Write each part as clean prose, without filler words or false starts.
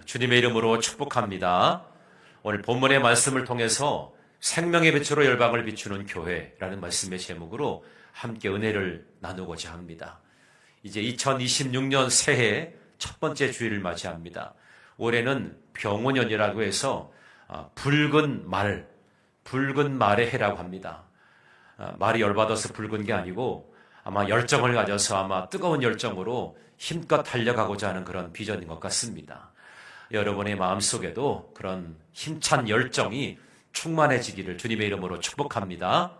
주님의 이름으로 축복합니다. 오늘 본문의 말씀을 통해서 생명의 빛으로 열방을 비추는 교회라는 말씀의 제목으로 함께 은혜를 나누고자 합니다. 이제 2026년 새해 첫 번째 주일을 맞이합니다. 올해는 병원연이라고 해서 붉은 말의 해라고 합니다. 말이 열받아서 붉은 게 아니고 아마 열정을 가져서 아마 뜨거운 열정으로 힘껏 달려가고자 하는 그런 비전인 것 같습니다. 여러분의 마음속에도 그런 힘찬 열정이 충만해지기를 주님의 이름으로 축복합니다.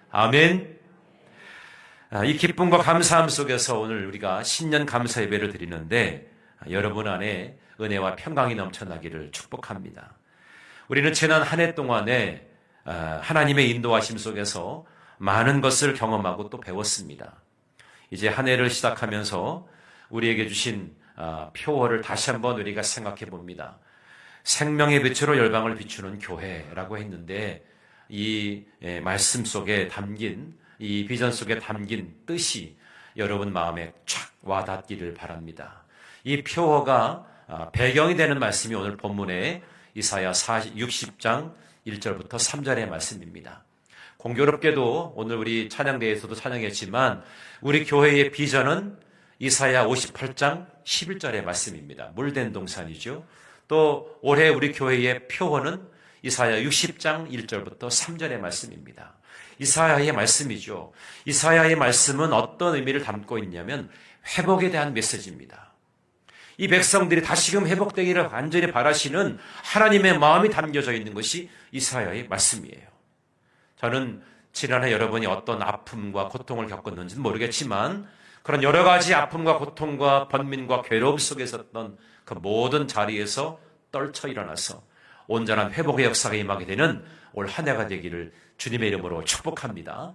아멘. 이 기쁨과 감사함 속에서 오늘 우리가 신년 감사 예배를 드리는데 여러분 안에 은혜와 평강이 넘쳐나기를 축복합니다. 우리는 지난 한 해 동안에 하나님의 인도하심 속에서 많은 것을 경험하고 또 배웠습니다. 이제 한 해를 시작하면서 우리에게 주신 표어를 다시 한번 우리가 생각해 봅니다. 생명의 빛으로 열방을 비추는 교회라고 했는데 이 말씀 속에 담긴 이 비전 속에 담긴 뜻이 여러분 마음에 쫙 와닿기를 바랍니다. 이 표어가 배경이 되는 말씀이 오늘 본문의 이사야 60장 1절부터 3절의 말씀입니다. 공교롭게도 오늘 우리 찬양대에서도 찬양했지만 우리 교회의 비전은 이사야 58장 11절의 말씀입니다. 물된 동산이죠. 또 올해 우리 교회의 표어는 이사야 60장 1절부터 3절의 말씀입니다. 이사야의 말씀이죠. 이사야의 말씀은 어떤 의미를 담고 있냐면 회복에 대한 메시지입니다. 이 백성들이 다시금 회복되기를 간절히 바라시는 하나님의 마음이 담겨져 있는 것이 이사야의 말씀이에요. 저는 지난해 여러분이 어떤 아픔과 고통을 겪었는지는 모르겠지만 그런 여러 가지 아픔과 고통과 번민과 괴로움 속에 있었던 그 모든 자리에서 떨쳐 일어나서 온전한 회복의 역사가 임하게 되는 올 한 해가 되기를 주님의 이름으로 축복합니다.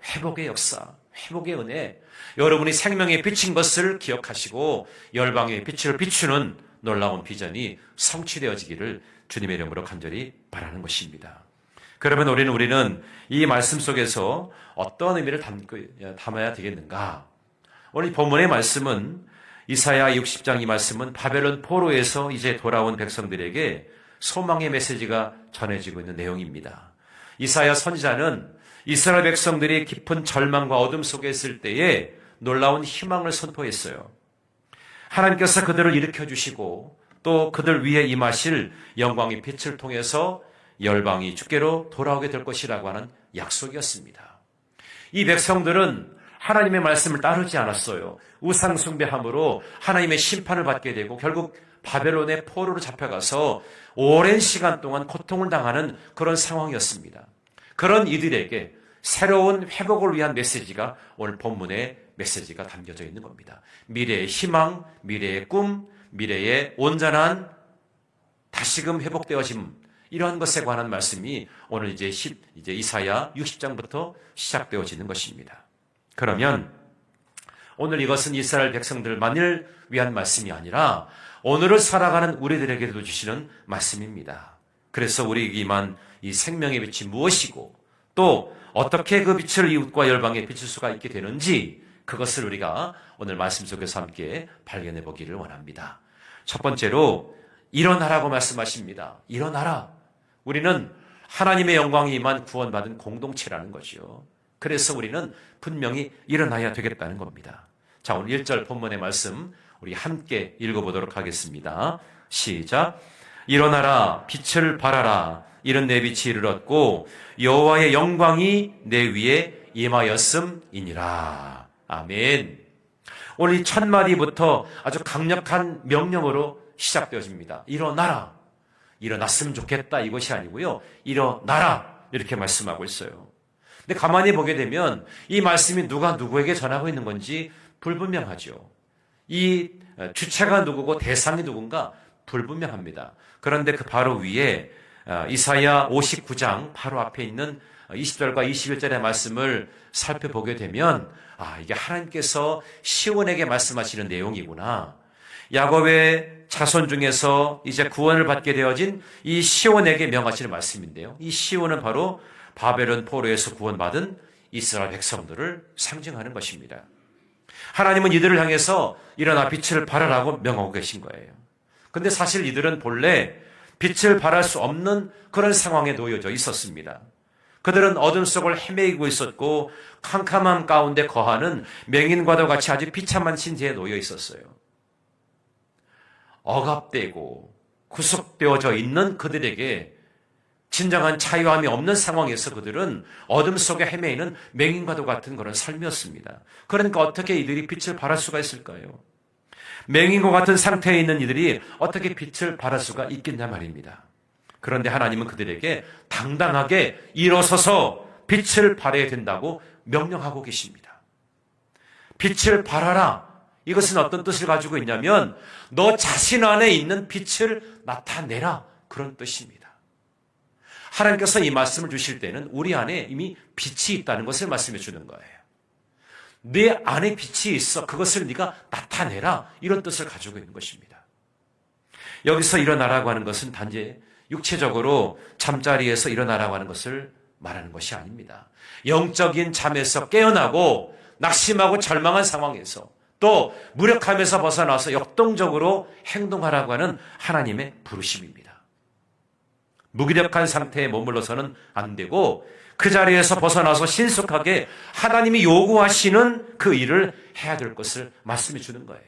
회복의 역사, 회복의 은혜, 여러분이 생명에 비친 것을 기억하시고 열방의 빛을 비추는 놀라운 비전이 성취되어지기를 주님의 이름으로 간절히 바라는 것입니다. 그러면 우리는 이 말씀 속에서 어떤 의미를 담아야 되겠는가? 오늘 본문의 말씀은 이사야 60장 이 말씀은 바벨론 포로에서 이제 돌아온 백성들에게 소망의 메시지가 전해지고 있는 내용입니다. 이사야 선지자는 이스라엘 백성들이 깊은 절망과 어둠 속에 있을 때에 놀라운 희망을 선포했어요. 하나님께서 그들을 일으켜주시고 또 그들 위에 임하실 영광의 빛을 통해서 열방이 주께로 돌아오게 될 것이라고 하는 약속이었습니다. 이 백성들은 하나님의 말씀을 따르지 않았어요. 우상 숭배함으로 하나님의 심판을 받게 되고 결국 바벨론의 포로로 잡혀가서 오랜 시간 동안 고통을 당하는 그런 상황이었습니다. 그런 이들에게 새로운 회복을 위한 메시지가 오늘 본문의 메시지가 담겨져 있는 겁니다. 미래의 희망, 미래의 꿈, 미래의 온전한 다시금 회복되어짐, 이러한 것에 관한 말씀이 오늘 이제 이사야 60장부터 시작되어지는 것입니다. 그러면 오늘 이것은 이스라엘 백성들만을 위한 말씀이 아니라 오늘을 살아가는 우리들에게도 주시는 말씀입니다. 그래서 우리에게 임한 이 생명의 빛이 무엇이고 또 어떻게 그 빛을 이웃과 열방에 비출 수가 있게 되는지 그것을 우리가 오늘 말씀 속에서 함께 발견해 보기를 원합니다. 첫 번째로 일어나라고 말씀하십니다. 일어나라. 우리는 하나님의 영광이 임한 구원받은 공동체라는 거죠. 그래서 우리는 분명히 일어나야 되겠다는 겁니다. 자, 오늘 1절 본문의 말씀 우리 함께 읽어보도록 하겠습니다. 시작. 일어나라, 빛을 발하라. 이런 내 빛이 이르렀고 여호와의 영광이 내 위에 임하였음이니라. 아멘. 오늘 이 첫 마디부터 아주 강력한 명령으로 시작되어집니다. 일어나라. 일어났으면 좋겠다 이것이 아니고요. 일어나라 이렇게 말씀하고 있어요. 근데 가만히 보게 되면 이 말씀이 누가 누구에게 전하고 있는 건지 불분명하죠. 이 주체가 누구고 대상이 누군가 불분명합니다. 그런데 그 바로 위에 이사야 59장 바로 앞에 있는 20절과 21절의 말씀을 살펴보게 되면 이게 하나님께서 시온에게 말씀하시는 내용이구나. 야곱의 자손 중에서 이제 구원을 받게 되어진 이 시온에게 명하시는 말씀인데요. 이 시온은 바로 바벨론 포로에서 구원받은 이스라엘 백성들을 상징하는 것입니다. 하나님은 이들을 향해서 일어나 빛을 발하라고 명하고 계신 거예요. 근데 사실 이들은 본래 빛을 발할 수 없는 그런 상황에 놓여져 있었습니다. 그들은 어둠 속을 헤매이고 있었고 캄캄함 가운데 거하는 맹인과도 같이 아주 비참한 신세에 놓여 있었어요. 억압되고 구속되어져 있는 그들에게 진정한 자유함이 없는 상황에서 그들은 어둠 속에 헤매이는 맹인과도 같은 그런 삶이었습니다. 그러니까 어떻게 이들이 빛을 발할 수가 있을까요? 맹인과 같은 상태에 있는 이들이 어떻게 빛을 발할 수가 있겠냐 말입니다. 그런데 하나님은 그들에게 당당하게 일어서서 빛을 발해야 된다고 명령하고 계십니다. 빛을 발하라. 이것은 어떤 뜻을 가지고 있냐면 너 자신 안에 있는 빛을 나타내라. 그런 뜻입니다. 하나님께서 이 말씀을 주실 때는 우리 안에 이미 빛이 있다는 것을 말씀해 주는 거예요. 내 안에 빛이 있어. 그것을 네가 나타내라. 이런 뜻을 가지고 있는 것입니다. 여기서 일어나라고 하는 것은 단지 육체적으로 잠자리에서 일어나라고 하는 것을 말하는 것이 아닙니다. 영적인 잠에서 깨어나고 낙심하고 절망한 상황에서 또 무력함에서 벗어나서 역동적으로 행동하라고 하는 하나님의 부르심입니다. 무기력한 상태에 머물러서는 안 되고 그 자리에서 벗어나서 신속하게 하나님이 요구하시는 그 일을 해야 될 것을 말씀해 주는 거예요.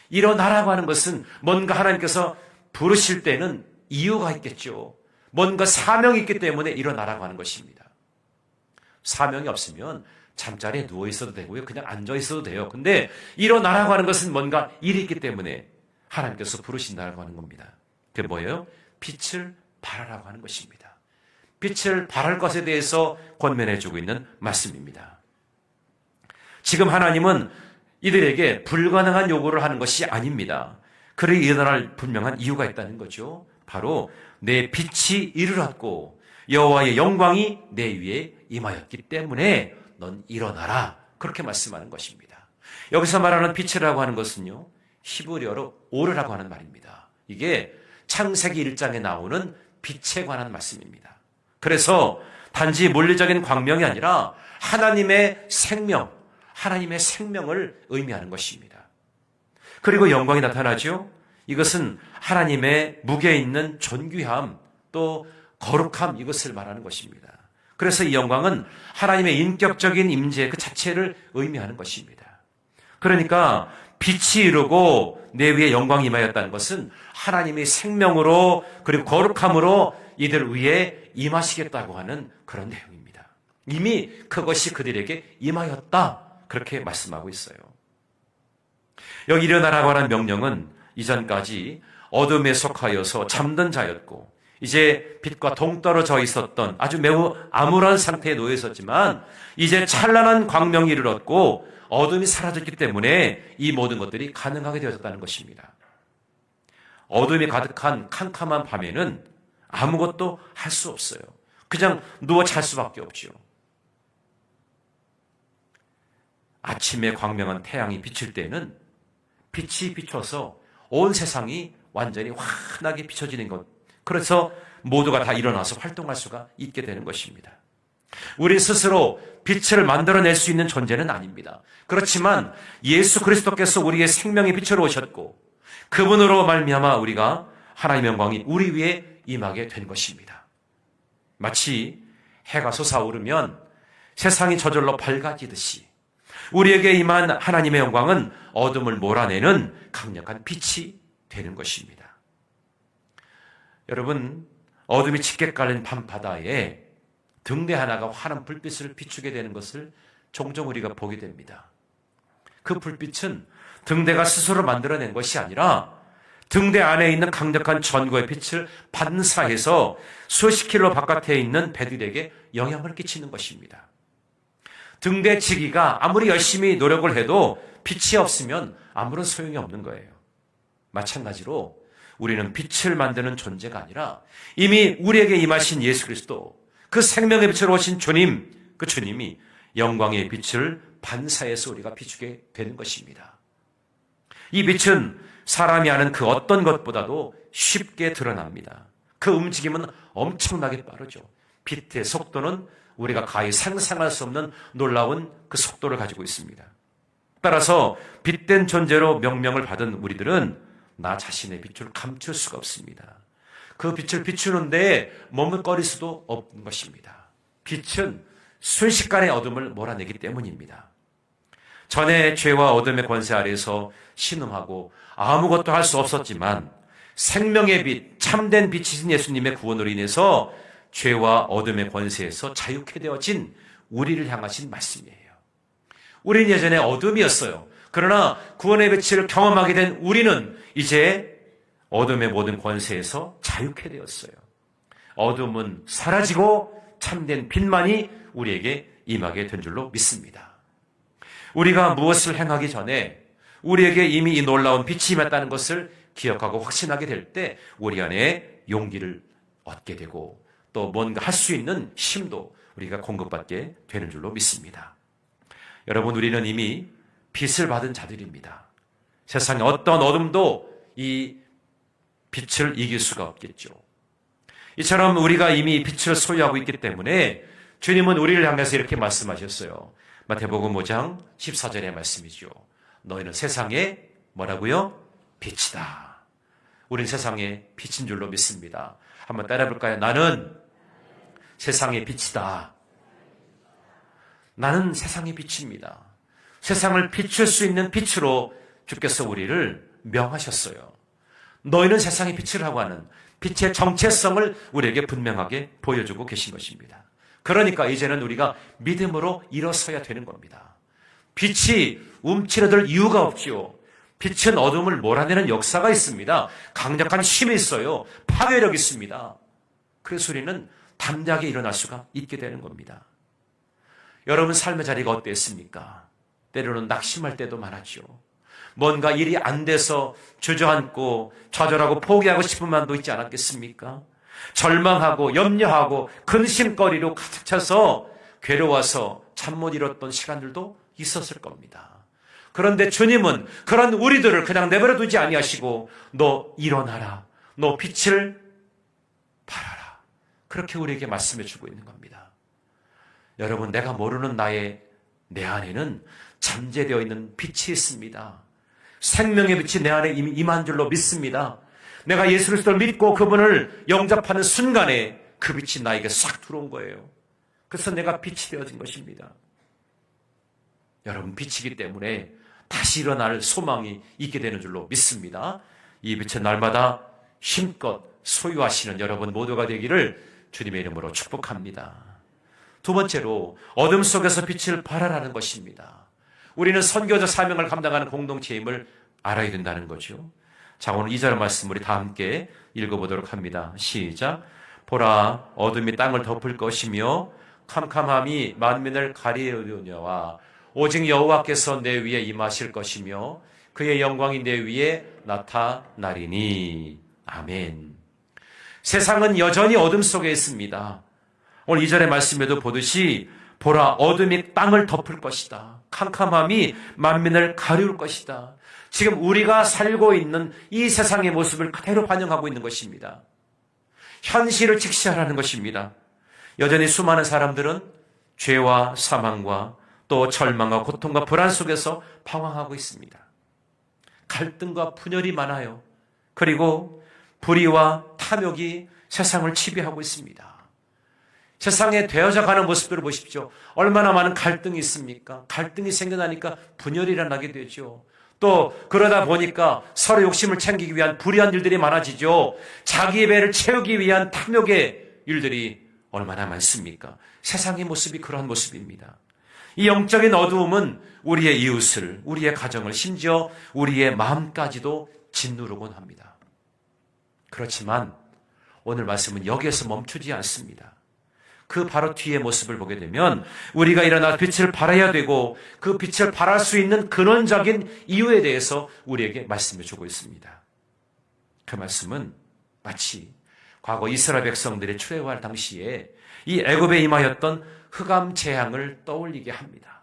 일어나라고 하는 것은 뭔가 하나님께서 부르실 때는 이유가 있겠죠. 뭔가 사명이 있기 때문에 일어나라고 하는 것입니다. 사명이 없으면 잠자리에 누워 있어도 되고요. 그냥 앉아 있어도 돼요. 근데 일어나라고 하는 것은 뭔가 일이 있기 때문에 하나님께서 부르신다고 하는 겁니다. 그게 뭐예요? 빛을 발하라고 하는 것입니다. 빛을 발할 것에 대해서 권면해 주고 있는 말씀입니다. 지금 하나님은 이들에게 불가능한 요구를 하는 것이 아닙니다. 그를 일어날 분명한 이유가 있다는 거죠. 바로 내 빛이 이르렀고 여호와의 영광이 내 위에 임하였기 때문에 넌 일어나라. 그렇게 말씀하는 것입니다. 여기서 말하는 빛이라고 하는 것은요, 히브리어로 오르라고 하는 말입니다. 이게 창세기 1장에 나오는 빛에 관한 말씀입니다. 그래서 단지 물리적인 광명이 아니라 하나님의 생명, 하나님의 생명을 의미하는 것입니다. 그리고 영광이 나타나죠. 이것은 하나님의 무게 있는 존귀함 또 거룩함, 이것을 말하는 것입니다. 그래서 이 영광은 하나님의 인격적인 임재 그 자체를 의미하는 것입니다. 그러니까 빛이 이루고 내 위에 영광이 임하였다는 것은 하나님의 생명으로 그리고 거룩함으로 이들 위에 임하시겠다고 하는 그런 내용입니다. 이미 그것이 그들에게 임하였다. 그렇게 말씀하고 있어요. 여기 일어나라고 하는 명령은 이전까지 어둠에 속하여서 잠든 자였고 이제 빛과 동떨어져 있었던 아주 매우 암울한 상태에 놓여 있었지만 이제 찬란한 광명이 이르렀고 어둠이 사라졌기 때문에 이 모든 것들이 가능하게 되어졌다는 것입니다. 어둠이 가득한 캄캄한 밤에는 아무것도 할 수 없어요. 그냥 누워 잘 수밖에 없죠. 아침에 광명한 태양이 비칠 때는 빛이 비춰서 온 세상이 완전히 환하게 비춰지는 것. 그래서 모두가 다 일어나서 활동할 수가 있게 되는 것입니다. 우리 스스로 빛을 만들어낼 수 있는 존재는 아닙니다. 그렇지만 예수 그리스도께서 우리의 생명의 빛으로 오셨고 그분으로 말미암아 우리가 하나님의 영광이 우리 위에 임하게 된 것입니다. 마치 해가 솟아오르면 세상이 저절로 밝아지듯이 우리에게 임한 하나님의 영광은 어둠을 몰아내는 강력한 빛이 되는 것입니다. 여러분, 어둠이 짙게 깔린 밤바다에 등대 하나가 환한 불빛을 비추게 되는 것을 종종 우리가 보게 됩니다. 그 불빛은 등대가 스스로 만들어낸 것이 아니라 등대 안에 있는 강력한 전구의 빛을 반사해서 수십 킬로 바깥에 있는 배들에게 영향을 끼치는 것입니다. 등대 지기가 아무리 열심히 노력을 해도 빛이 없으면 아무런 소용이 없는 거예요. 마찬가지로 우리는 빛을 만드는 존재가 아니라 이미 우리에게 임하신 예수 그리스도, 그 생명의 빛으로 오신 주님, 그 주님이 영광의 빛을 반사해서 우리가 비추게 되는 것입니다. 이 빛은 사람이 아는 그 어떤 것보다도 쉽게 드러납니다. 그 움직임은 엄청나게 빠르죠. 빛의 속도는 우리가 가히 상상할 수 없는 놀라운 그 속도를 가지고 있습니다. 따라서 빛된 존재로 명명을 받은 우리들은 나 자신의 빛을 감출 수가 없습니다. 그 빛을 비추는데 머뭇거릴 수도 없는 것입니다. 빛은 순식간에 어둠을 몰아내기 때문입니다. 전에 죄와 어둠의 권세 아래에서 신음하고 아무것도 할 수 없었지만 생명의 빛, 참된 빛이신 예수님의 구원으로 인해서 죄와 어둠의 권세에서 자유케 되어진 우리를 향하신 말씀이에요. 우리는 예전에 어둠이었어요. 그러나 구원의 빛을 경험하게 된 우리는 이제 어둠의 모든 권세에서 자유케 되었어요. 어둠은 사라지고 참된 빛만이 우리에게 임하게 된 줄로 믿습니다. 우리가 무엇을 행하기 전에 우리에게 이미 이 놀라운 빛이 임했다는 것을 기억하고 확신하게 될 때 우리 안에 용기를 얻게 되고 또 뭔가 할 수 있는 힘도 우리가 공급받게 되는 줄로 믿습니다. 여러분, 우리는 이미 빛을 받은 자들입니다. 세상의 어떤 어둠도 이 빛을 이길 수가 없겠죠. 이처럼 우리가 이미 빛을 소유하고 있기 때문에 주님은 우리를 향해서 이렇게 말씀하셨어요. 마태복음 5장 14절의 말씀이죠. 너희는 세상의 뭐라고요? 빛이다. 우린 세상의 빛인 줄로 믿습니다. 한번 따라해볼까요? 나는 세상의 빛이다. 나는 세상의 빛입니다. 세상을 비출 수 있는 빛으로 주께서 우리를 명하셨어요. 너희는 세상의 빛이라고 하는 빛의 정체성을 우리에게 분명하게 보여주고 계신 것입니다. 그러니까 이제는 우리가 믿음으로 일어서야 되는 겁니다. 빛이 움츠러들 이유가 없지요. 빛은 어둠을 몰아내는 역사가 있습니다. 강력한 힘이 있어요. 파괴력이 있습니다. 그래서 우리는 담대하게 일어날 수가 있게 되는 겁니다. 여러분 삶의 자리가 어땠습니까? 때로는 낙심할 때도 많았죠. 뭔가 일이 안 돼서 주저앉고 좌절하고 포기하고 싶은 마음도 있지 않았겠습니까? 절망하고 염려하고 근심거리로 가득 차서 괴로워서 잠 못 이뤘던 시간들도 있었을 겁니다. 그런데 주님은 그런 우리들을 그냥 내버려 두지 아니하시고 너 일어나라. 너 빛을 발하라. 그렇게 우리에게 말씀해 주고 있는 겁니다. 여러분, 내가 모르는 내 안에는 잠재되어 있는 빛이 있습니다. 생명의 빛이 내 안에 이미 임한 줄로 믿습니다. 내가 예수 그리스도를 믿고 그분을 영접하는 순간에 그 빛이 나에게 싹 들어온 거예요. 그래서 내가 빛이 되어진 것입니다. 여러분, 빛이기 때문에 다시 일어날 소망이 있게 되는 줄로 믿습니다. 이 빛은 날마다 힘껏 소유하시는 여러분 모두가 되기를 주님의 이름으로 축복합니다. 두 번째로 어둠 속에서 빛을 발하라는 것입니다. 우리는 선교적 사명을 감당하는 공동체임을 알아야 된다는 거죠. 자, 오늘 2절 말씀 우리 다 함께 읽어보도록 합니다. 시작. 보라, 어둠이 땅을 덮을 것이며 캄캄함이 만민을 가리우려니와 오직 여호와께서 내 위에 임하실 것이며 그의 영광이 내 위에 나타나리니. 아멘. 세상은 여전히 어둠 속에 있습니다. 오늘 2절의 말씀에도 보듯이 보라, 어둠이 땅을 덮을 것이다. 캄캄함이 만민을 가리울 것이다. 지금 우리가 살고 있는 이 세상의 모습을 그대로 반영하고 있는 것입니다. 현실을 직시하라는 것입니다. 여전히 수많은 사람들은 죄와 사망과 또 절망과 고통과 불안 속에서 방황하고 있습니다. 갈등과 분열이 많아요. 그리고 불의와 탐욕이 세상을 지배하고 있습니다. 세상에 되어져 가는 모습들을 보십시오. 얼마나 많은 갈등이 있습니까? 갈등이 생겨나니까 분열이 일어나게 되죠. 또 그러다 보니까 서로 욕심을 챙기기 위한 불의한 일들이 많아지죠. 자기의 배를 채우기 위한 탐욕의 일들이 얼마나 많습니까? 세상의 모습이 그러한 모습입니다. 이 영적인 어두움은 우리의 이웃을, 우리의 가정을, 심지어 우리의 마음까지도 짓누르곤 합니다. 그렇지만 오늘 말씀은 여기에서 멈추지 않습니다. 그 바로 뒤의 모습을 보게 되면 우리가 일어나 빛을 발해야 되고 그 빛을 발할 수 있는 근원적인 이유에 대해서 우리에게 말씀해 주고 있습니다. 그 말씀은 마치 과거 이스라엘 백성들의 출애굽할 당시에 이 애굽에 임하였던 흑암 재앙을 떠올리게 합니다.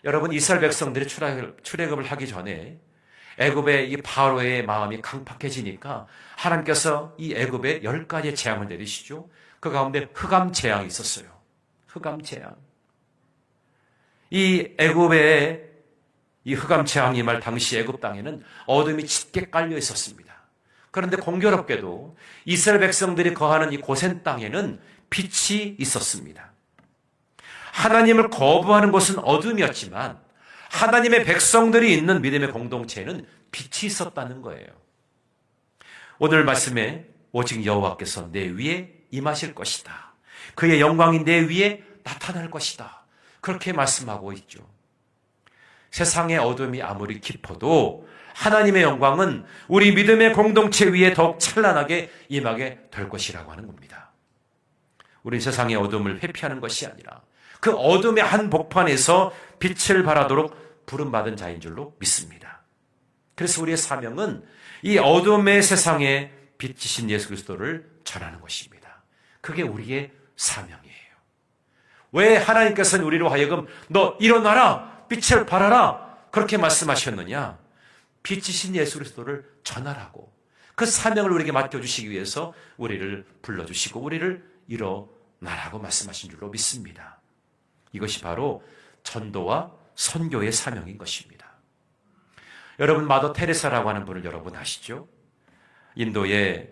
여러분, 이스라엘 백성들이 출애굽을 하기 전에 애굽의 이 바로의 마음이 강팍해지니까 하나님께서 이 애굽에 10가지의 재앙을 내리시죠. 그 가운데 흑암 재앙이 있었어요. 흑암 재앙. 이 애굽의 이 흑암 재앙이 임할 당시 애굽 땅에는 어둠이 짙게 깔려 있었습니다. 그런데 공교롭게도 이스라엘 백성들이 거하는 이 고센 땅에는 빛이 있었습니다. 하나님을 거부하는 곳은 어둠이었지만 하나님의 백성들이 있는 믿음의 공동체에는 빛이 있었다는 거예요. 오늘 말씀에 오직 여호와께서 내 위에 임하실 것이다. 그의 영광이 내 위에 나타날 것이다. 그렇게 말씀하고 있죠. 세상의 어둠이 아무리 깊어도 하나님의 영광은 우리 믿음의 공동체 위에 더욱 찬란하게 임하게 될 것이라고 하는 겁니다. 우리 세상의 어둠을 회피하는 것이 아니라 그 어둠의 한 복판에서 빛을 발하도록 부름받은 자인 줄로 믿습니다. 그래서 우리의 사명은 이 어둠의 세상에 빛이신 예수 그리스도를 전하는 것입니다. 그게 우리의 사명이에요. 왜 하나님께서는 우리로 하여금 너 일어나라, 빛을 발하라 그렇게 말씀하셨느냐? 빛이신 예수 그리스도를 전하라고 그 사명을 우리에게 맡겨주시기 위해서 우리를 불러주시고 우리를 일어나라고 말씀하신 줄로 믿습니다. 이것이 바로 전도와 선교의 사명인 것입니다. 여러분 마더 테레사라고 하는 분을 여러분 아시죠? 인도의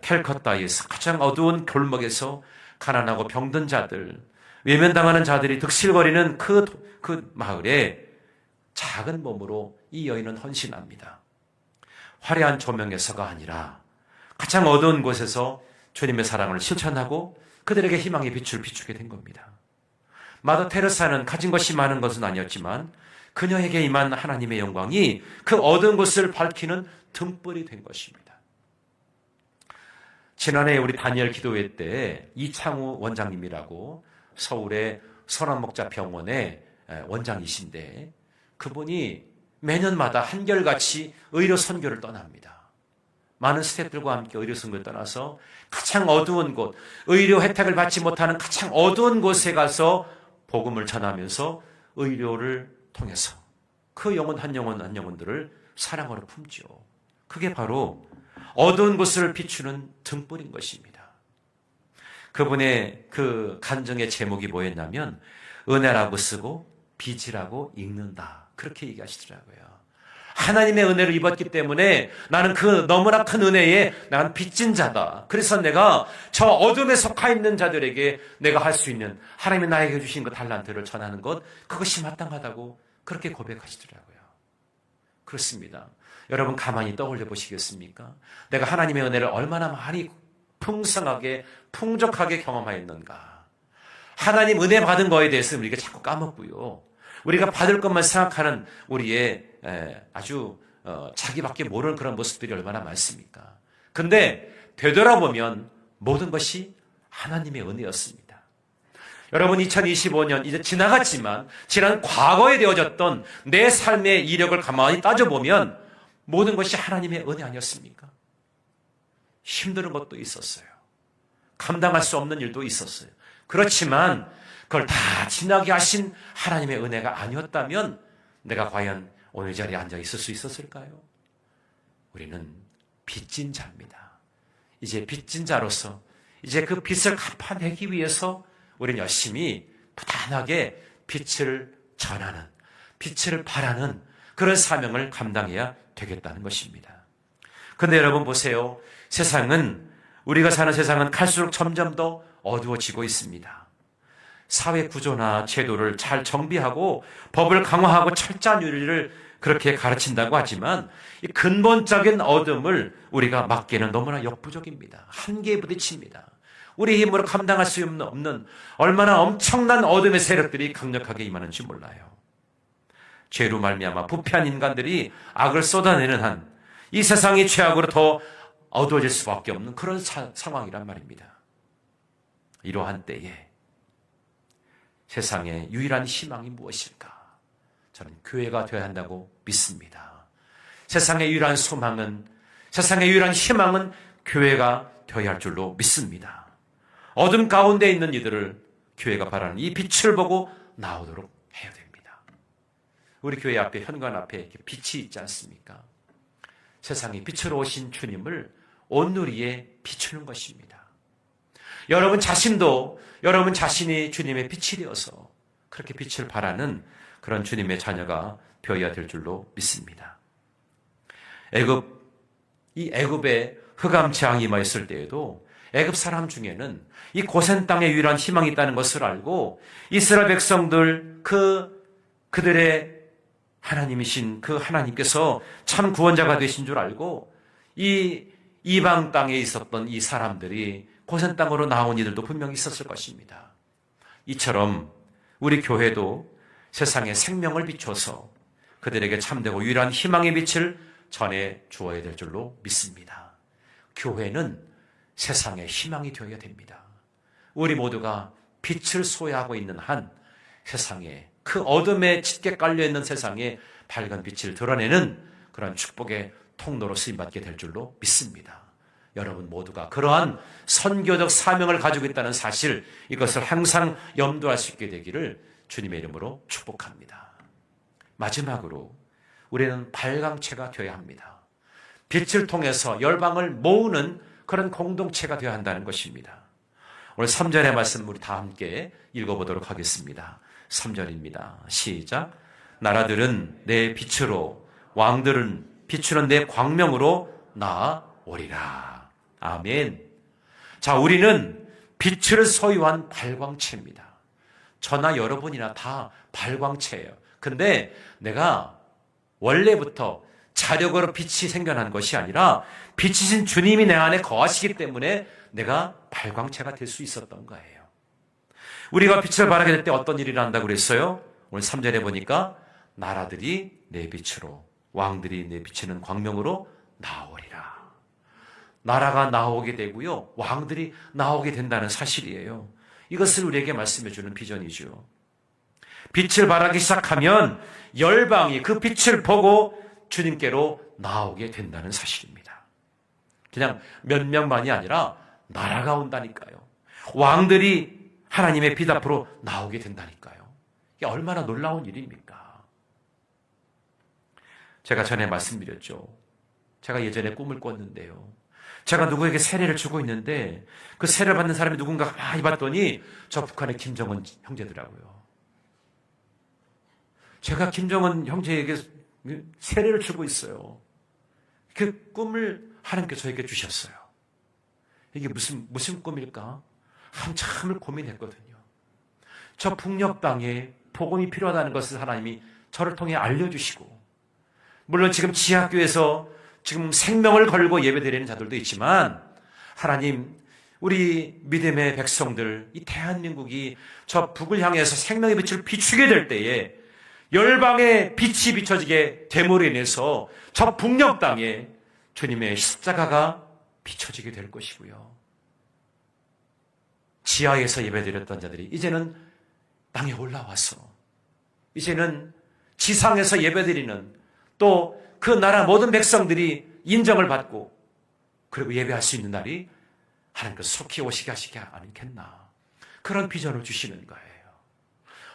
캘커타에서 가장 어두운 골목에서 가난하고 병든 자들, 외면당하는 자들이 득실거리는 그 마을에 작은 몸으로 이 여인은 헌신합니다. 화려한 조명에서가 아니라 가장 어두운 곳에서 주님의 사랑을 실천하고 그들에게 희망의 빛을 비추게 된 겁니다. 마더 테레사는 가진 것이 많은 것은 아니었지만 그녀에게 임한 하나님의 영광이 그 어두운 곳을 밝히는 등불이 된 것입니다. 지난해 우리 다니엘 기도회 때 이창우 원장님이라고 서울의 선한목자병원의 원장이신데 그분이 매년마다 한결같이 의료 선교를 떠납니다. 많은 스태프들과 함께 의료 선교를 떠나서 가장 어두운 곳, 의료 혜택을 받지 못하는 가장 어두운 곳에 가서 복음을 전하면서 의료를 통해서 그 영혼 한 영혼들을 사랑으로 품죠. 그게 바로 어두운 곳을 비추는 등불인 것입니다. 그분의 그 간증의 제목이 뭐였냐면 은혜라고 쓰고 빚이라고 읽는다. 그렇게 얘기하시더라고요. 하나님의 은혜를 입었기 때문에 나는 그 너무나 큰 은혜에 나는 빚진 자다. 그래서 내가 저 어둠에 속하 있는 자들에게 내가 할 수 있는 하나님이 나에게 주신 그 달란트를 전하는 것 그것이 마땅하다고 그렇게 고백하시더라고요. 그렇습니다. 여러분 가만히 떠올려 보시겠습니까? 내가 하나님의 은혜를 얼마나 많이 풍성하게 풍족하게 경험하였는가. 하나님 은혜 받은 거에 대해서는 우리가 자꾸 까먹고요. 우리가 받을 것만 생각하는 우리의 아주 자기밖에 모르는 그런 모습들이 얼마나 많습니까? 근데 되돌아보면 모든 것이 하나님의 은혜였습니다. 여러분 2025년 이제 지나갔지만 지난 과거에 되어졌던 내 삶의 이력을 가만히 따져보면 모든 것이 하나님의 은혜 아니었습니까? 힘든 것도 있었어요. 감당할 수 없는 일도 있었어요. 그렇지만 그걸 다 지나게 하신 하나님의 은혜가 아니었다면 내가 과연 오늘 자리에 앉아 있을 수 있었을까요? 우리는 빚진 자입니다. 이제 빚진 자로서 이제 그 빚을 갚아내기 위해서 우리는 열심히 부단하게 빛을 전하는, 빛을 발하는 그런 사명을 감당해야 되겠다는 것입니다. 그런데 여러분 보세요. 우리가 사는 세상은 갈수록 점점 더 어두워지고 있습니다. 사회 구조나 제도를 잘 정비하고 법을 강화하고 철저한 윤리를 그렇게 가르친다고 하지만 이 근본적인 어둠을 우리가 막기에는 너무나 역부족입니다. 한계에 부딪힙니다. 우리 힘으로 감당할 수 없는 얼마나 엄청난 어둠의 세력들이 강력하게 임하는지 몰라요. 죄로 말미암아 부패한 인간들이 악을 쏟아내는 한 이 세상이 죄악으로 더 어두워질 수밖에 없는 그런 상황이란 말입니다. 이러한 때에 세상의 유일한 희망이 무엇일까? 저는 교회가 되어야 한다고 믿습니다. 세상의 유일한 소망은, 세상의 유일한 희망은 교회가 되어야 할 줄로 믿습니다. 어둠 가운데 있는 이들을 교회가 바라는 이 빛을 보고 나오도록 해야 됩니다. 우리 교회 앞에, 현관 앞에 이렇게 빛이 있지 않습니까? 세상에 빛으로 오신 주님을 온누리에 비추는 것입니다. 여러분 자신도 여러분 자신이 주님의 빛이 되어서 그렇게 빛을 발하는 그런 주님의 자녀가 되어야 될 줄로 믿습니다. 이 애굽에 흑암 재앙이 임하였을 때에도 애굽 사람 중에는 이 고센 땅에 유일한 희망이 있다는 것을 알고 이스라엘 백성들 그들의 하나님이신 그 하나님께서 참 구원자가 되신 줄 알고 이 이방 땅에 있었던 이 사람들이 고센 땅으로 나온 이들도 분명히 있었을 것입니다. 이처럼 우리 교회도 세상에 생명을 비춰서 그들에게 참되고 유일한 희망의 빛을 전해 주어야 될 줄로 믿습니다. 교회는 세상의 희망이 되어야 됩니다. 우리 모두가 빛을 소유하고 있는 한 세상에 그 어둠에 짙게 깔려있는 세상에 밝은 빛을 드러내는 그런 축복의 통로로 쓰임받게 될 줄로 믿습니다. 여러분 모두가 그러한 선교적 사명을 가지고 있다는 사실, 이것을 항상 염두할 수 있게 되기를 주님의 이름으로 축복합니다. 마지막으로 우리는 발광체가 되어야 합니다. 빛을 통해서 열방을 모으는 그런 공동체가 되어야 한다는 것입니다. 오늘 3절의 말씀 우리 다 함께 읽어보도록 하겠습니다. 3절입니다. 시작. 나라들은 내 빛으로, 왕들은 비추는 내 광명으로 나아오리라. 아멘. 자, 우리는 빛을 소유한 발광체입니다. 저나 여러분이나 다 발광체예요. 근데 내가 원래부터 자력으로 빛이 생겨난 것이 아니라 빛이신 주님이 내 안에 거하시기 때문에 내가 발광체가 될 수 있었던 거예요. 우리가 빛을 발하게 될 때 어떤 일이 난다고 그랬어요? 오늘 3절에 보니까 나라들이 내 빛으로, 왕들이 내 비치는 광명으로 나오리라. 나라가 나오게 되고요, 왕들이 나오게 된다는 사실이에요. 이것을 우리에게 말씀해 주는 비전이죠. 빛을 발하기 시작하면 열방이 그 빛을 보고 주님께로 나오게 된다는 사실입니다. 그냥 몇 명만이 아니라 나라가 온다니까요. 왕들이 하나님의 빛 앞으로 나오게 된다니까요. 이게 얼마나 놀라운 일입니까? 제가 전에 말씀드렸죠. 제가 예전에 꿈을 꿨는데요. 제가 누구에게 세례를 주고 있는데 그 세례를 받는 사람이 누군가 가만히 봤더니 저 북한의 김정은 형제더라고요. 제가 김정은 형제에게 세례를 주고 있어요. 그 꿈을 하나님께서 저에게 주셨어요. 이게 무슨 꿈일까? 한참을 고민했거든요. 저 북녘 땅에 복음이 필요하다는 것을 하나님이 저를 통해 알려주시고, 물론 지금 지하교에서 지금 생명을 걸고 예배드리는 자들도 있지만, 하나님, 우리 믿음의 백성들, 이 대한민국이 저 북을 향해서 생명의 빛을 비추게 될 때에 열방의 빛이 비춰지게 됨으로 인해서 저 북녘 땅에 주님의 십자가가 비춰지게 될 것이고요. 지하에서 예배드렸던 자들이 이제는 땅에 올라와서 이제는 지상에서 예배드리는, 또 그 나라 모든 백성들이 인정을 받고 그리고 예배할 수 있는 날이 하나님께서 속히 오시게 하시지 않겠나, 그런 비전을 주시는 거예요.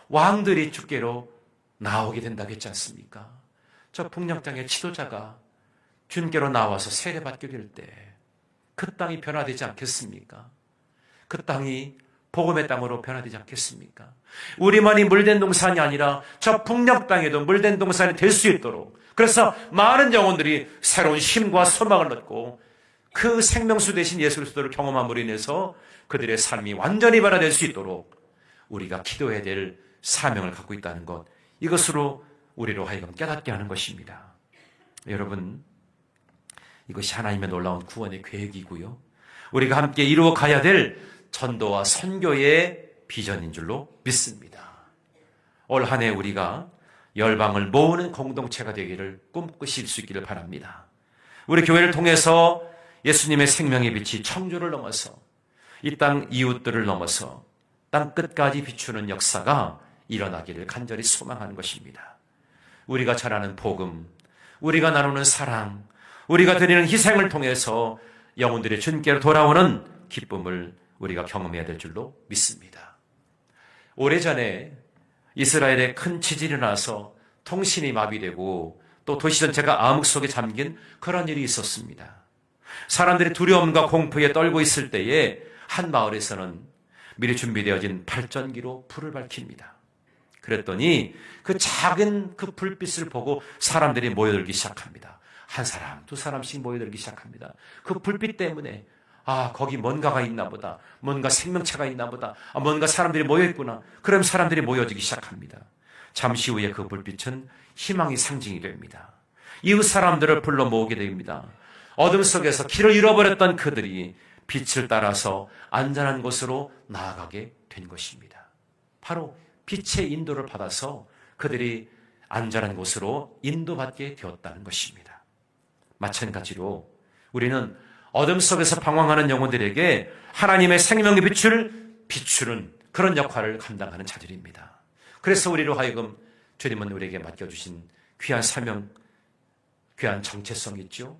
왕들이 주께로 나오게 된다고 했지 않습니까? 저 북녘 땅의 지도자가 주님께로 나와서 세례받게 될 때 그 땅이 변화되지 않겠습니까? 그 땅이 복음의 땅으로 변화되지 않겠습니까? 우리만이 물된 동산이 아니라 저 북녘 땅에도 물된 동산이 될 수 있도록, 그래서 많은 영혼들이 새로운 힘과 소망을 얻고 그 생명수 되신 예수 그리스도를 경험함으로 인해서 그들의 삶이 완전히 변화될 수 있도록 우리가 기도해야 될 사명을 갖고 있다는 것, 이것으로 우리로 하여금 깨닫게 하는 것입니다. 여러분, 이것이 하나님의 놀라운 구원의 계획이고요, 우리가 함께 이루어 가야 될 전도와 선교의 비전인 줄로 믿습니다. 올 한 해 우리가 열방을 모으는 공동체가 되기를 꿈꾸실 수 있기를 바랍니다. 우리 교회를 통해서 예수님의 생명의 빛이 청주를 넘어서 이 땅 이웃들을 넘어서 땅 끝까지 비추는 역사가 일어나기를 간절히 소망하는 것입니다. 우리가 전하는 복음, 우리가 나누는 사랑, 우리가 드리는 희생을 통해서 영혼들이 주님께로 돌아오는 기쁨을 우리가 경험해야 될 줄로 믿습니다. 오래전에 이스라엘에 큰 지진이 나서 통신이 마비되고 또 도시 전체가 암흑 속에 잠긴 그런 일이 있었습니다. 사람들이 두려움과 공포에 떨고 있을 때에 한 마을에서는 미리 준비되어진 발전기로 불을 밝힙니다. 그랬더니 그 작은 그 불빛을 보고 사람들이 모여들기 시작합니다. 한 사람, 두 사람씩 모여들기 시작합니다. 그 불빛 때문에 거기 뭔가가 있나 보다. 뭔가 생명체가 있나 보다. 뭔가 사람들이 모여있구나. 그럼 사람들이 모여지기 시작합니다. 잠시 후에 그 불빛은 희망의 상징이 됩니다. 이웃 사람들을 불러 모으게 됩니다. 어둠 속에서 길을 잃어버렸던 그들이 빛을 따라서 안전한 곳으로 나아가게 된 것입니다. 바로 빛의 인도를 받아서 그들이 안전한 곳으로 인도받게 되었다는 것입니다. 마찬가지로 우리는 어둠 속에서 방황하는 영혼들에게 하나님의 생명의 빛을 비추는 그런 역할을 감당하는 자들입니다. 그래서 우리로 하여금 주님은 우리에게 맡겨주신 귀한 사명, 귀한 정체성이 있죠.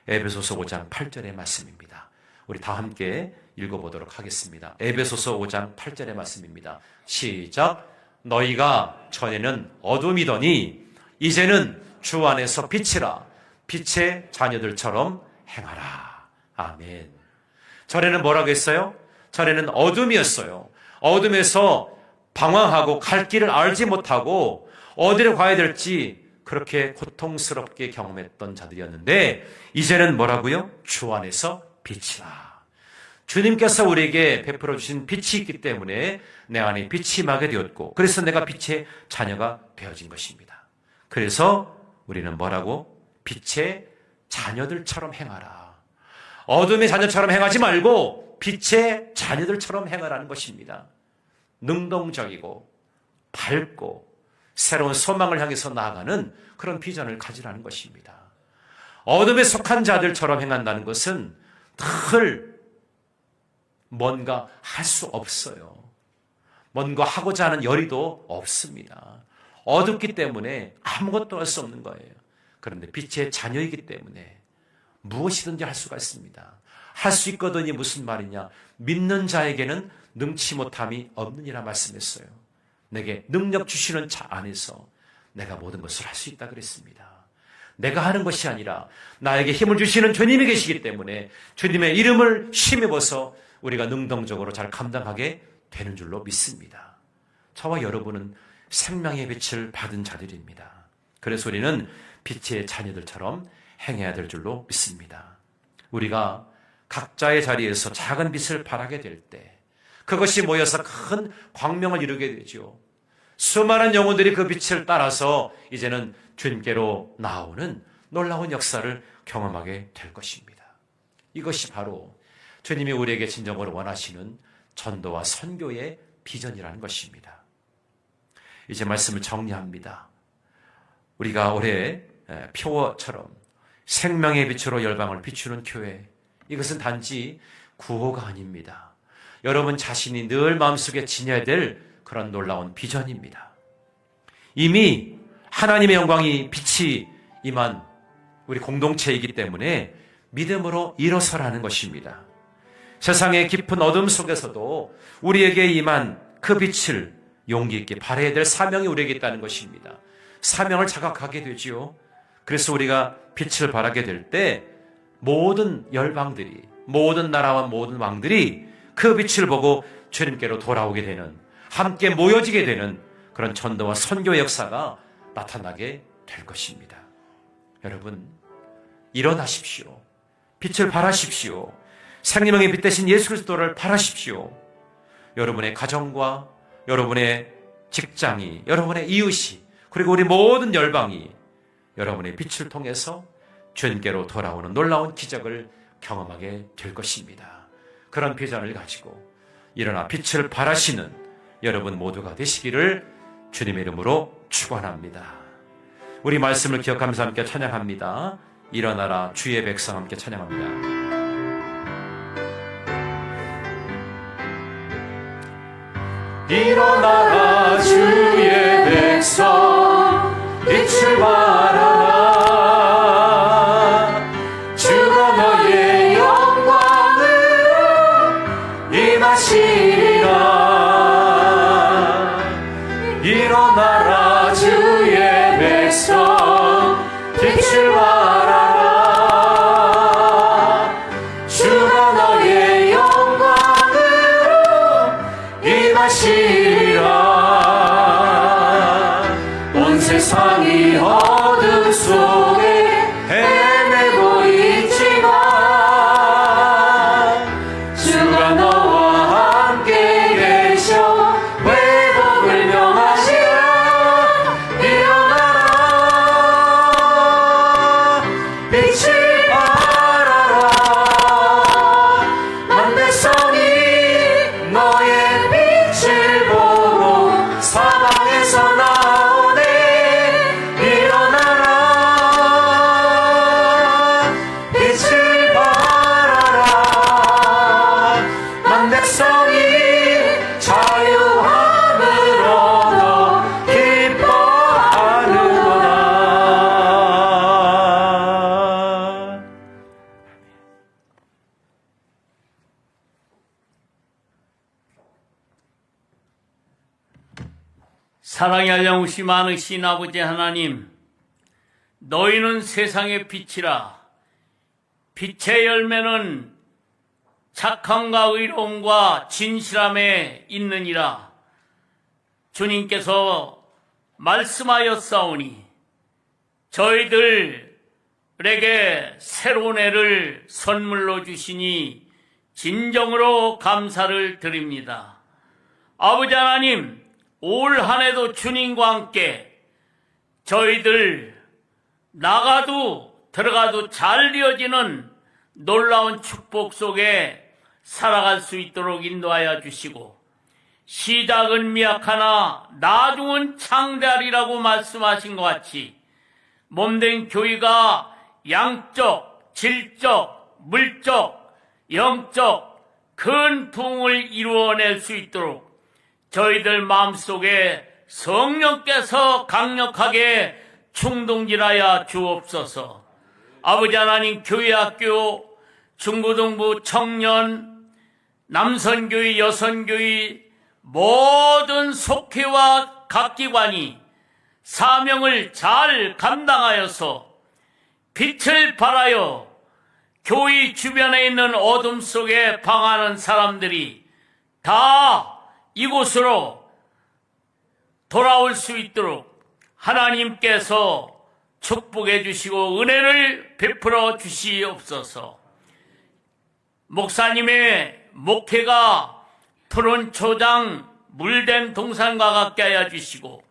에베소서 5장 8절의 말씀입니다. 우리 다 함께 읽어보도록 하겠습니다. 에베소서 5장 8절의 말씀입니다. 시작. 너희가 전에는 어둠이더니 이제는 주 안에서 빛이라. 빛의 자녀들처럼 행하라. 아멘. 전에는 뭐라고 했어요? 전에는 어둠이었어요. 어둠에서 방황하고 갈 길을 알지 못하고 어디로 가야 될지 그렇게 고통스럽게 경험했던 자들이었는데 이제는 뭐라고요? 주 안에서 빛이라. 주님께서 우리에게 베풀어 주신 빛이 있기 때문에 내 안에 빛이 임하게 되었고 그래서 내가 빛의 자녀가 되어진 것입니다. 그래서 우리는 뭐라고? 빛의 자녀들처럼 행하라. 어둠의 자녀처럼 행하지 말고 빛의 자녀들처럼 행하라는 것입니다. 능동적이고 밝고 새로운 소망을 향해서 나아가는 그런 비전을 가지라는 것입니다. 어둠에 속한 자들처럼 행한다는 것은 늘 뭔가 할 수 없어요. 뭔가 하고자 하는 열의도 없습니다. 어둡기 때문에 아무것도 할 수 없는 거예요. 그런데 빛의 자녀이기 때문에 무엇이든지 할 수가 있습니다. 할 수 있거든이 무슨 말이냐? 믿는 자에게는 능치 못함이 없느니라 말씀했어요. 내게 능력 주시는 자 안에서 내가 모든 것을 할 수 있다 그랬습니다. 내가 하는 것이 아니라 나에게 힘을 주시는 주님이 계시기 때문에 주님의 이름을 힘입어서 우리가 능동적으로 잘 감당하게 되는 줄로 믿습니다. 저와 여러분은 생명의 빛을 받은 자들입니다. 그래서 우리는 빛의 자녀들처럼 행해야 될 줄로 믿습니다. 우리가 각자의 자리에서 작은 빛을 발하게 될 때 그것이 모여서 큰 광명을 이루게 되죠. 수많은 영혼들이 그 빛을 따라서 이제는 주님께로 나오는 놀라운 역사를 경험하게 될 것입니다. 이것이 바로 주님이 우리에게 진정으로 원하시는 전도와 선교의 비전이라는 것입니다. 이제 말씀을 정리합니다. 우리가 올해 표어처럼 생명의 빛으로 열방을 비추는 교회, 이것은 단지 구호가 아닙니다. 여러분 자신이 늘 마음속에 지녀야 될 그런 놀라운 비전입니다. 이미 하나님의 영광이 빛이 임한 우리 공동체이기 때문에 믿음으로 일어서라는 것입니다. 세상의 깊은 어둠 속에서도 우리에게 임한 그 빛을 용기 있게 발해야 될 사명이 우리에게 있다는 것입니다. 사명을 자각하게 되지요. 그래서 우리가 빛을 발하게 될 때 모든 열방들이, 모든 나라와 모든 왕들이 그 빛을 보고 주님께로 돌아오게 되는, 함께 모여지게 되는 그런 전도와 선교 역사가 나타나게 될 것입니다. 여러분, 일어나십시오. 빛을 발하십시오. 생명의 빛 대신 예수 그리스도를 발하십시오. 여러분의 가정과 여러분의 직장이, 여러분의 이웃이, 그리고 우리 모든 열방이 여러분의 빛을 통해서 주님께로 돌아오는 놀라운 기적을 경험하게 될 것입니다. 그런 비전을 가지고 일어나 빛을 발하시는 여러분 모두가 되시기를 주님의 이름으로 축원합니다. 우리 말씀을 기억하면서 함께 찬양합니다. 일어나라 주의 백성 함께 찬양합니다. 일어나라 주의 백성 빛을 발하라. 주가 너의 영광으로 임하시리라. 일어나라 주의 백성 빛을 발하라. 주가 너의 영광으로 임하시리라. 사랑의 한량우시 많으신 아버지 하나님, 너희는 세상의 빛이라. 빛의 열매는 착함과 의로움과 진실함에 있느니라. 주님께서 말씀하였사오니 저희들에게 새로운 해를 선물로 주시니 진정으로 감사를 드립니다. 아버지 하나님, 올 한 해도 주님과 함께 저희들 나가도 들어가도 잘 이어지는 놀라운 축복 속에 살아갈 수 있도록 인도하여 주시고, 시작은 미약하나 나중은 창대하리라고 말씀하신 것 같이 몸된 교회가 양적, 질적, 물적, 영적 큰 부흥을 이루어낼 수 있도록 저희들 마음속에 성령께서 강력하게 충동질하여 주옵소서. 아버지 하나님, 교회, 학교, 중고등부, 청년, 남선교회, 여선교회 모든 속회와 각 기관이 사명을 잘 감당하여서 빛을 발하여 교회 주변에 있는 어둠 속에 방하는 사람들이 다 이곳으로 돌아올 수 있도록 하나님께서 축복해 주시고 은혜를 베풀어 주시옵소서. 목사님의 목회가 푸른 초장 물된 동산과 같게 하여 주시고,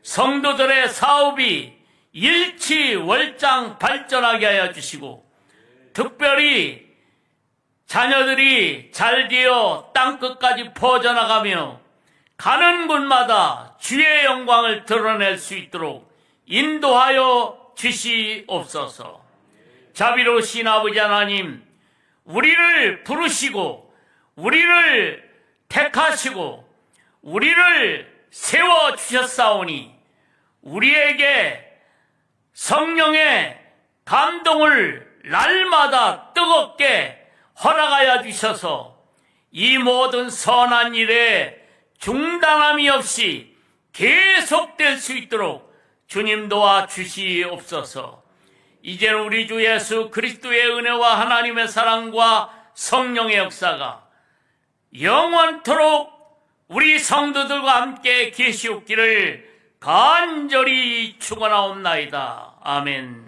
성도들의 사업이 일치월장 발전하게 하여 주시고, 특별히 자녀들이 잘 되어 땅끝까지 퍼져나가며 가는 곳마다 주의 영광을 드러낼 수 있도록 인도하여 주시옵소서. 자비로우신 아버지 하나님, 우리를 부르시고 우리를 택하시고 우리를 세워주셨사오니 우리에게 성령의 감동을 날마다 뜨겁게 허락하여 주셔서 이 모든 선한 일에 중단함이 없이 계속될 수 있도록 주님 도와주시옵소서. 이제는 우리 주 예수 그리스도의 은혜와 하나님의 사랑과 성령의 역사가 영원토록 우리 성도들과 함께 계시옵기를 간절히 축원하옵나이다. 아멘.